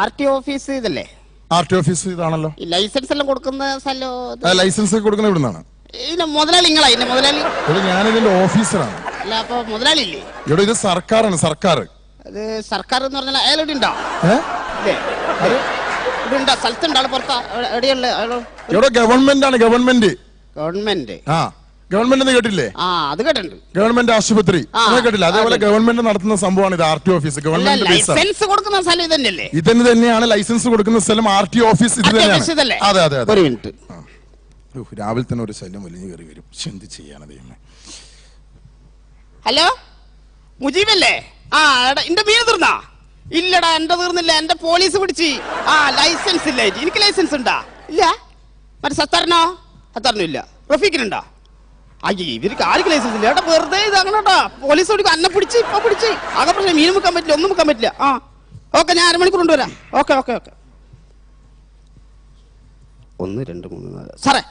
RT office ഇതല്ലേ? RT office ഇതാണല്ലോ. Licence എല്ലാം കൊടുക്കുന്ന സ്ഥലം. ലൈസൻസ് കൊടുക്കുന്ന ഇവിടുന്നാണ്. മുതലാളി നിങ്ങളാ ഇതിന്റെ മുതലാളി? ഞാൻ ഇതിന്റെ ഓഫീസറാണ്. അല്ല അപ്പൊ മുതലാളി ഇല്ലേ? ഇവിടെ ഇത് സർക്കാരാണ്. സർക്കാർ അത് സർക്കാർ എന്ന് പറഞ്ഞാൽ അയാൾ ഇവിടെ ഉണ്ടോ? ഇവിടെ ഉണ്ടോ? സ്ഥലത്തുണ്ടോ? ആള് പുറത്താ? എവിടെയുള്ള ഇവിടെ ഗവൺമെന്റ് ആണ്. ഗവൺമെന്റ് ഗവൺമെന്റ് എന്ന് കേട്ടില്ലേ? അത് കേട്ടിട്ടുണ്ട്. ഗവൺമെന്റ് ആശുപത്രി കേട്ടില്ല? അതേപോലെ ഗവൺമെന്റ് നടത്തുന്ന സംഭവമാണ് ഇത് RT ഓഫീസ്. ഗവൺമെന്റ് ലൈസൻസ് കൊടുക്കുന്ന സ്ഥലം ഇതന്നെയല്ലേ? ഇതിന് തന്നെയാണ് ലൈസൻസ് കൊടുക്കുന്ന സ്ഥലം. RT ഓഫീസ് ഇത് തന്നെയാണ്. അതെ അതെ അതെ. ഒരു മിനിറ്റ്. രാവിലെ തന്നെ ഒരു ശല്യം വലിയ കയറി വരും. എന്ത് ചെയ്യാനാ ദൈവമേ. ഹലോ മുജീബല്ലേ? എന്റെ മീൻ തീർന്നാ? ഇല്ലടാ എന്റെ തീർന്നില്ല. എന്റെ പോലീസ് പിടിച്ച്. ലൈസൻസ് ഇല്ല. എനിക്ക് ലൈസൻസ് ഉണ്ടാ? ഇല്ല. മറ്റേ സത്താറിനോ? സത്താറിനും ഇല്ല. റഫീഖിനുണ്ടോ? അയ്യോ ഇവർക്ക് ആർക്കും ലൈസൻസ് ഇല്ല. ഏട്ടാ വെറുതെ ഇതാകണോട്ടാ. പോലീസ് പിടിക്കും. അന്നെ പിടിച്ച് ഇപ്പൊ പിടിച്ച് ആകെ പ്രശ്നം. മീൻ വെക്കാൻ പറ്റില്ല, ഒന്നും വെക്കാൻ പറ്റില്ല. ഓക്കെ ഞാൻ 1 മണിക്കൂർ കൊണ്ടുവരാം. Okay okay okay. 1 2 3 4 സാറേ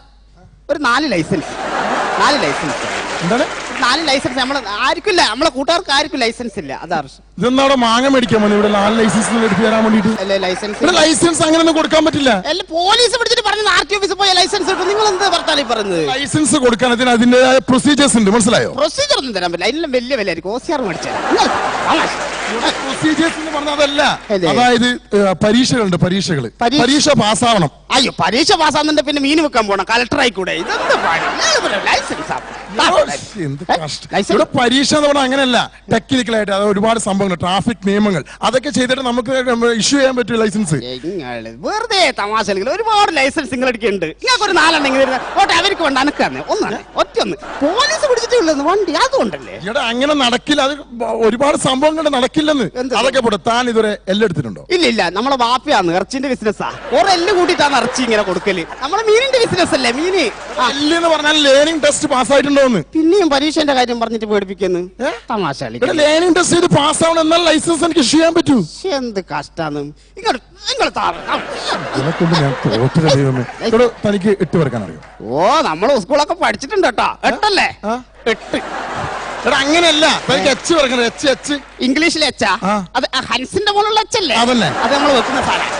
ഒരു 4 ലൈസൻസ്. 4 ലൈസൻസ്. എന്താണ് 4 ലൈസൻസ്? ആർക്കില്ല, നമ്മളെ കൂട്ടുകാർക്ക് ആർക്കും ലൈസൻസ് ഇല്ല. അതാണ് ഇതെന്താ മാങ്ങ മേടിക്കാൻ വന്നു ഇവിടെ 4 ലൈസൻസ് എടുത്ത് തരാൻ വേണ്ടിട്ട്? ലൈസൻസ് അങ്ങനെയൊന്നും കൊടുക്കാൻ പറ്റില്ല. പോലീസ് പിടിച്ചിട്ട് പറഞ്ഞു RT ഓഫീസിൽ പോയ ലൈസൻസ് കിട്ടും. നിങ്ങൾ എന്ത് പറഞ്ഞാലും പറയുന്നത്? ലൈസൻസ് കൊടുക്കാൻ അതിന്റേതായ പ്രൊസീജിയേഴ്സ് ഉണ്ട്, മനസ്സിലായോ? പ്രൊസീജിയർ ഒന്നും തരാൻ പറ്റില്ല. അതിനെല്ലാം വലിയ വിലയായിരിക്കും. OCR മേടിച്ചാൽ പ്രൊസീജിയേഴ്സ് എന്ന് പറഞ്ഞാൽ അതല്ല. അതായത് പരീക്ഷകളുണ്ട്. പരീക്ഷ പാസ്സാവണം. അയ്യോ പരീക്ഷ പാസ്സാകുന്നുണ്ട് പിന്നെ മീൻ വെക്കാൻ പോണം. കളക്ടർ ആയിക്കൂടെ? ഇവിടെ പരീക്ഷ എന്ന് പറഞ്ഞാൽ അങ്ങനെയല്ല. ടെക്നിക്കലായിട്ട് അത് ഒരുപാട് സംഭവങ്ങൾ, ട്രാഫിക് നിയമങ്ങൾ അതൊക്കെ ചെയ്തിട്ട് നമുക്ക് ഇഷ്യൂ ചെയ്യാൻ പറ്റും ലൈസൻസ്. വെറുതെ തമാശ. ഒരുപാട് ലൈസൻസ് നിങ്ങൾ എടുക്കുന്നുണ്ട്. നിങ്ങൾക്ക് ഒരു 4 എണ്ണം അവർക്ക് വേണ്ട. അനക്കാന്ന് ഒന്നാണ് ഒറ്റൊന്ന് പോലീസ് പിടിച്ചിട്ടുള്ളത് വണ്ടി അതുകൊണ്ടല്ലേ? ഇവിടെ അങ്ങനെ നടക്കില്ല. അത് ഒരുപാട് സംഭവങ്ങൾ നടക്കില്ലെന്ന്. അതൊക്കെ പോട്ടെ. താൻ ഇതുവരെ എല്ലാം എടുത്തിട്ടുണ്ടോ? ഇല്ല നമ്മളെ വാപ്പയാണ് ഇറച്ചിന്റെ ബിസിനസ്സാ. എല്ലാം കൂട്ടിട്ടാണ് ഇറച്ചി ഇങ്ങനെ കൊടുക്കല്. നമ്മളെ മീനിന്റെ ബിസിനസ് അല്ലേ? മീന് എന്ന് പറഞ്ഞാൽ ലേണിംഗ് ടെസ്റ്റ് പാസ്സായിട്ടുണ്ടോന്ന് പിന്നെയും പരീക്ഷന്റെ കാര്യം പറഞ്ഞിട്ട് പേടിപ്പിക്കുന്നു. തമാശ. ലേണിംഗ് ടെസ്റ്റ് ചെയ്ത് പാസ്സാവണം എന്നാൽ ലൈസൻസ് എനിക്ക് ഇഷ്യൂ ചെയ്യാൻ പറ്റൂ. എന്ത് കഷ്ടാണ്. തനിക്ക് 8 വരക്കാൻ അറിയോ? നമ്മള് സ്കൂളൊക്കെ പഠിച്ചിട്ടുണ്ട് കേട്ടോ. 8 അല്ലേ? 8. അങ്ങനെയല്ല. എച്ച് വരക്കണം. എച്ച് ഇംഗ്ലീഷിൽ എച്ചാ? അത് ഹൻസിന്റെ പോലുള്ള എച്ചല്ലേ? അതല്ലേ? അത് നമ്മൾ വെക്കുന്ന സാധനം.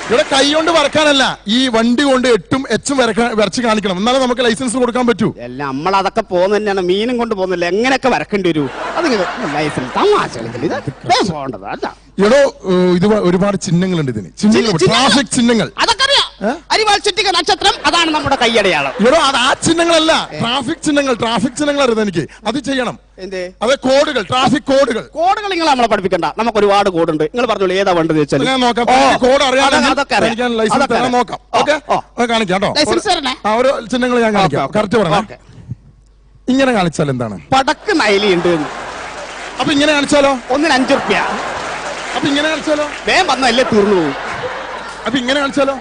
ഇവിടെ കൈ കൊണ്ട് വരക്കാനല്ല, ഈ വണ്ടി കൊണ്ട് 8ഉം Hഉം വരച്ച് കാണിക്കണം. എന്നാലും നമുക്ക് ലൈസൻസ് കൊടുക്കാൻ പറ്റൂ. എല്ലാം നമ്മളതൊക്കെ പോകുന്ന തന്നെയാണ്. മീനും കൊണ്ട് പോകുന്നില്ല. എങ്ങനെയൊക്കെ വരക്കേണ്ടി വരൂ. അത് ലൈസൻസ് എടോ ഇത് ഒരുപാട് ചിഹ്നങ്ങളുണ്ട് ഇതിന്. ട്രാഫിക് ചിഹ്നങ്ങൾ. അതൊക്കെ അറിയാം. അരിവാൾ ചുറ്റിക നക്ഷത്രം അതാണ് നമ്മുടെ കൈയടയാളം. എടോ അത് ആ ചിഹ്നങ്ങളല്ല. ട്രാഫിക് ചിഹ്നങ്ങൾ അറിയാം എനിക്ക്. അത് ചെയ്യണം. അതെ കോഡുകൾ, ട്രാഫിക് കോഡുകൾ. നിങ്ങൾ നമ്മളെ പഠിപ്പിക്കണ്ട. നമുക്ക് ഒരുപാട് കോഡുണ്ട്. നിങ്ങൾ പറഞ്ഞോളൂ ഏതാ വേണ്ടത് വെച്ചാൽ ഞാൻ നോക്കാം. കോഡ് അറിയാം. ലൈസൻസ് നോക്കാം. ഓക്കെ കാണിക്കാം കേട്ടോ. ഓരോ ചിഹ്നങ്ങൾ ഞാൻ കാണിക്കാം. കറക്റ്റ് പറയാം. ഇങ്ങനെ കാണിച്ചാൽ എന്താണ്? പടക്ക് നൈലിയുണ്ട്. അപ്പൊ ഇങ്ങനെ കാണിച്ചാലോ? 1 5 റുപ്യ. അപ്പൊ ഇങ്ങനെ കാണിച്ചാലോ? വേഗം വന്നല്ലേ തീർന്നു പോകും. അപ്പൊ ഇങ്ങനെ കാണിച്ചാലോ?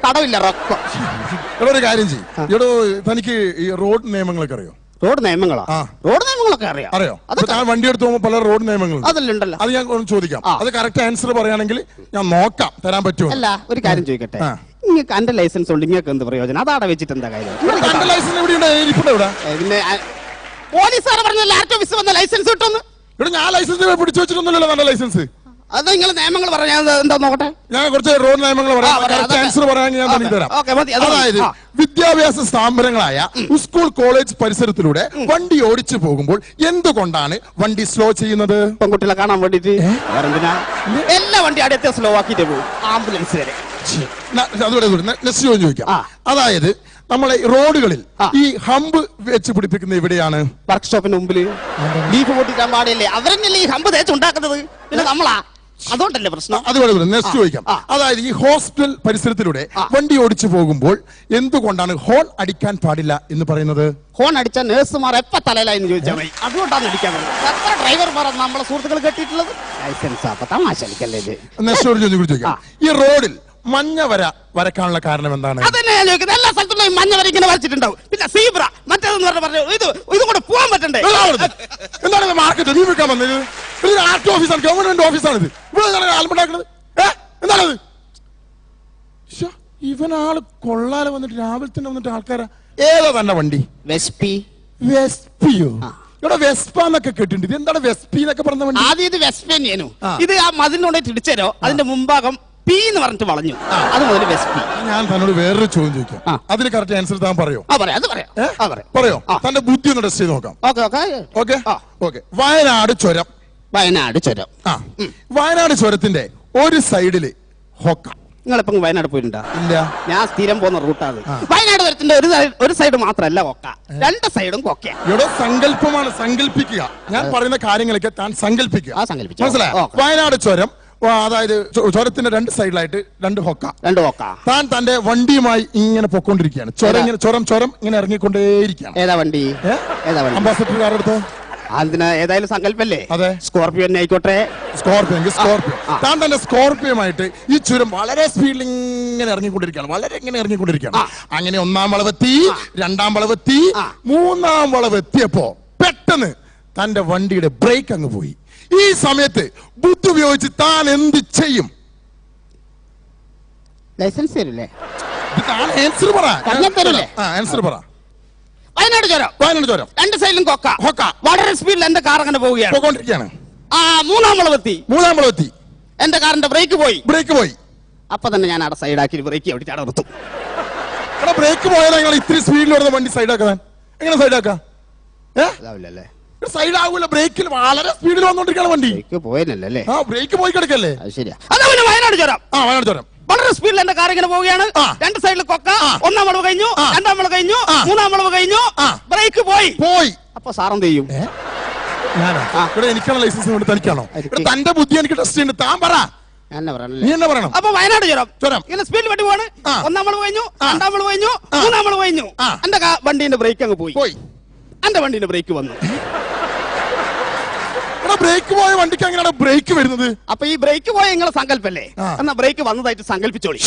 തടവില്ല റൊക്കം. ഇവിടെ ഒരു കാര്യം ചെയ്യും. ഇവിടെ തനിക്ക് ഈ റോഡ് നിയമങ്ങളൊക്കെ അറിയോ? റോഡ് നിയമങ്ങളോ? റോഡ് നിയമങ്ങളൊക്കെ അറിയോ? വണ്ടി എടുത്ത് പോകുമ്പോൾ പല റോഡ് നിയമങ്ങളും അതല്ലുണ്ടല്ലോ. അത് ഞാൻ ചോദിക്കാം. അത് കറക്റ്റ് ആൻസർ പറയുകയാണെങ്കിൽ ഞാൻ നോക്കാം തരാൻ പറ്റുമോ. അല്ല ഒരു കാര്യം ചോദിക്കട്ടെ. നിങ്ങൾക്ക് എന്റെ ലൈസൻസ് ഉണ്ട്. നിങ്ങൾക്ക് എന്ത് പ്രയോജനം? അതാടെ വെച്ചിട്ട് എന്താ കാര്യം? ലൈസൻസ് എവിടെ? പോലീസുകാരെ പറഞ്ഞ RT ഓഫീസ് വന്ന ലൈസൻസ് കിട്ടുന്നു. ഇവിടെ ഞാൻ ലൈസൻസ് പിടിച്ചു വെച്ചിട്ടൊന്നുമില്ലല്ലോ. നല്ല ലൈസൻസ് അത് നിങ്ങൾ നിയമങ്ങൾ പറഞ്ഞാൽ എന്താ നോക്കട്ടെ. ഞാൻ കുറച്ച് റോഡ് നിയമങ്ങൾ പറയാം. അതായത് വിദ്യാഭ്യാസ സ്ഥാപനങ്ങളായ സ്കൂൾ കോളേജ് പരിസരത്തിലൂടെ വണ്ടി ഓടിച്ചു പോകുമ്പോൾ എന്തുകൊണ്ടാണ് വണ്ടി സ്ലോ ചെയ്യുന്നത്? പെൺകുട്ടികളെ കാണാൻ വേണ്ടിട്ട്. എല്ലാ വണ്ടി അടുത്ത സ്ലോ ആക്കിട്ട് പോകും. ആംബുലൻസ് വരെ. ചോദിക്കാം. അതായത് നമ്മളെ റോഡുകളിൽ ഈ ഹമ്പ് വെച്ച് പിടിപ്പിക്കുന്ന എവിടെയാണ്? വർക്ക്ഷോപ്പിന് മുമ്പിൽ. ലീഫ് പൊട്ടിക്കാൻ പാടില്ലേ? അവരെന്നല്ലേ ഈ ഹമ്പ് തേച്ച് ഉണ്ടാക്കുന്നത്. പിന്നെ നമ്മളാ അതുകൊണ്ടല്ലേ പ്രശ്നം. അതുപോലെ നെക്സ്റ്റ് ചോദിക്കാം. അതായത് ഈ ഹോസ്പിറ്റൽ പരിസരത്തിലൂടെ വണ്ടി ഓടിച്ചു പോകുമ്പോൾ എന്തുകൊണ്ടാണ് ഹോൺ അടിക്കാൻ പാടില്ല എന്ന് പറയുന്നത്? ഹോൺ അടിച്ച നേഴ്സുമാർ എപ്പ തലയിലായെന്ന് ചോദിച്ചാൽ മതി. അതുകൊണ്ടാണ് അടിക്കാൻ പറ്റുന്നത്. എത്ര ഡ്രൈവർമാർ നമ്മളെ സുഹൃത്തുക്കൾ കെട്ടിയിട്ടുള്ളത്. ലൈസൻസ് തമാശ കളിക്കല്ലേ. ചോദിക്കാം. ഈ റോഡിൽ മഞ്ഞ വരക്കാനുള്ള കാരണം എന്താണ്? അതന്നെ ഞാൻ ചോദിക്കുന്നത്. എല്ലാ സ്ഥലത്തും മഞ്ഞ വര ഇങ്ങനെ വരച്ചിട്ടുണ്ടാവും. പിന്നെ സീബ്ര മറ്റേതെന്ന് പറഞ്ഞു ഇതും കൂടെ പോകാൻ പറ്റണ്ടേ? എന്താണ് മാർക്കറ്റ് നീ വിൽക്കാൻ വന്നത്? RT ഓഫീസാണ്, ഗവൺമെന്റ് ഓഫീസാണിത്. ഇവിടെ ആൽമുണ്ടാക്കുന്നത് എന്താണത്? ഇവനാള് കൊള്ളാലെ വന്നിട്ട് രാവിലെ തന്നെ വന്നിട്ട് ആൾക്കാരാ. ഏതാ തന്നെ വണ്ടി? വെസ്പിയോ? ഇവിടെ വെസ്പ എന്നൊക്കെ കേട്ടിട്ടുണ്ട്. ഇത് എന്താണ് വെസ്പി എന്നൊക്കെ പറഞ്ഞ വണ്ടി? ആദ്യം ഇത് വെസ്പ് തന്നെയായിരുന്നു. ഇത് ആ മതിലിനോടെ ഇടിച്ചേരോ അതിന്റെ മുമ്പാകം പി എന്ന് പറഞ്ഞിട്ട് വളഞ്ഞു. അത് മുതൽ വെസ്പി. ഞാൻ തന്നോട് വേറൊരു ചോദ്യം ചോദിക്കാം, അതിന് കറക്റ്റ് ആൻസർ താൻ പറയോ? പറയോ? തന്റെ ബുദ്ധി ഒന്ന് ടെസ്റ്റ് ചെയ്ത് നോക്കാം. ഓക്കെ. വയനാട് ചുരം. വയനാട് ചുരത്തിന്റെ ഒരു സൈഡില് ഹൊക്ക. നിങ്ങളിപ്പം വയനാട് പോയിട്ടുണ്ടോ? ഇല്ല. ഞാൻ സ്ഥിരം പോകുന്ന റൂട്ടാണ്. വയനാട് ചുരത്തിന്റെ ഒരു സൈഡ് മാത്രമല്ല കൊക്ക, രണ്ട് സൈഡും കൊക്ക. ഇവിടെ സങ്കല്പമാണ്, സങ്കല്പിക്കുക. ഞാൻ പറയുന്ന കാര്യങ്ങളൊക്കെ താൻ സങ്കല്പിക്കുക. മനസ്സിലായോ? വയനാട് ചുരം, അതായത് ചുരത്തിന്റെ രണ്ട് സൈഡിലായിട്ട് രണ്ട് ഹൊക്ക. താൻ തന്റെ വണ്ടിയുമായി ഇങ്ങനെ പൊക്കോണ്ടിരിക്കുകയാണ്. ചുരം ഇങ്ങനെ ഇറങ്ങിക്കൊണ്ടേയിരിക്കുകയാണ്. ഏതാ വണ്ടി? അംബാസഡർ കാർ എടുത്തോ. അതിന് ഏതായാലും സങ്കല്പല്ലേ? അതെ, സ്കോർപിയോ തന്നെ ആയിക്കോട്ടെ. സ്കോർപിയോ. താൻ തന്നെ സ്കോർപിയോമായിട്ട് ഈ ചുരം വളരെ സ്പീഡിൽ ഇങ്ങനെ ഇറങ്ങിക്കൊണ്ടിരിക്കുകയാണ്. അങ്ങനെ ഒന്നാം വളവെത്തി, രണ്ടാം വളവെത്തി, മൂന്നാം വളവെത്തിയപ്പോ പെട്ടെന്ന് തന്റെ വണ്ടിയുടെ ബ്രേക്ക് അങ്ങ് പോയി. ഈ സമയത്ത് ബുദ്ധി ഉപയോഗിച്ച് താൻ എന്ത് ചെയ്യും? ലൈസൻസ് തരില്ലേ? ആൻസർ പറ. വയനാട് ചുരം രണ്ട് സൈഡിലും കൊക്ക. വളരെ സ്പീഡിൽ എന്റെ കാർ അങ്ങനെ പോവുകയാണ്. മൂന്നാം വളവെത്തി എന്റെ കാറിന്റെ ബ്രേക്ക് പോയി. അപ്പൊ തന്നെ ഞാൻ അവിടെ സൈഡാക്കി ബ്രേക്ക് എവിടെ നിർത്തും. ബ്രേക്ക് പോയാൽ നിങ്ങൾ ഇത്തിരി സ്പീഡിൽ വരുന്ന വണ്ടി സൈഡാക്കാൻ എങ്ങനെ സൈഡാക്കാം? സൈഡ് ആകൂല, ബ്രേക്കിൽ വളരെ സ്പീഡിൽ വന്നോണ്ടിരിക്കുകയാണ് വണ്ടി. പോയല്ലേ? ബ്രേക്ക് പോയി കിടക്കല്ലേ? ശരിയാ. അതേപോലെ വയനാട് ചുരം വളരെ സ്പീഡിൽ എന്റെ കാർ ഇങ്ങനെ പോവുകയാണ്. രണ്ട് സൈഡിൽ കൊക്ക. ഒന്നാം വളവ് കഴിഞ്ഞു, രണ്ടാം വളവ് കഴിഞ്ഞു, മൂന്നാം വളവ് കഴിഞ്ഞു, ബ്രേക്ക് പോയി. അപ്പൊ സാറെന്ത് ചെയ്യും? ഇവിടെ എനിക്കാണ് ലൈസൻസ് കൊണ്ട് തനിക്കാണോ? തന്റെ ബുദ്ധി എനിക്ക് ടെസ്റ്റ് ചെയ്യുന്നുണ്ട്. താൻ പറ. നീ എന്നെ പറയണം. അപ്പൊ വയനാട് ചുരം ഇങ്ങനെ സ്പീഡിൽ വണ്ടി പോവാണ്. ഒന്നാം വളവ് കഴിഞ്ഞു, രണ്ടാം വളവ് കഴിഞ്ഞു, മൂന്നാം വളവ് കഴിഞ്ഞു. എന്റെ വണ്ടീന്റെ ബ്രേക്ക് അങ്ങ് പോയി. എന്റെ വണ്ടീന്റെ ബ്രേക്ക് വന്നു. ബ്രേക്ക് പോയ വണ്ടിക്ക് എങ്ങനെയാണ് ബ്രേക്ക് വരുന്നത്? അപ്പൊ ഈ ബ്രേക്ക് പോയ നിങ്ങളെ സങ്കല്പല്ലേ? എന്നാ ബ്രേക്ക് വന്നതായിട്ട് സങ്കല്പിച്ചോളി.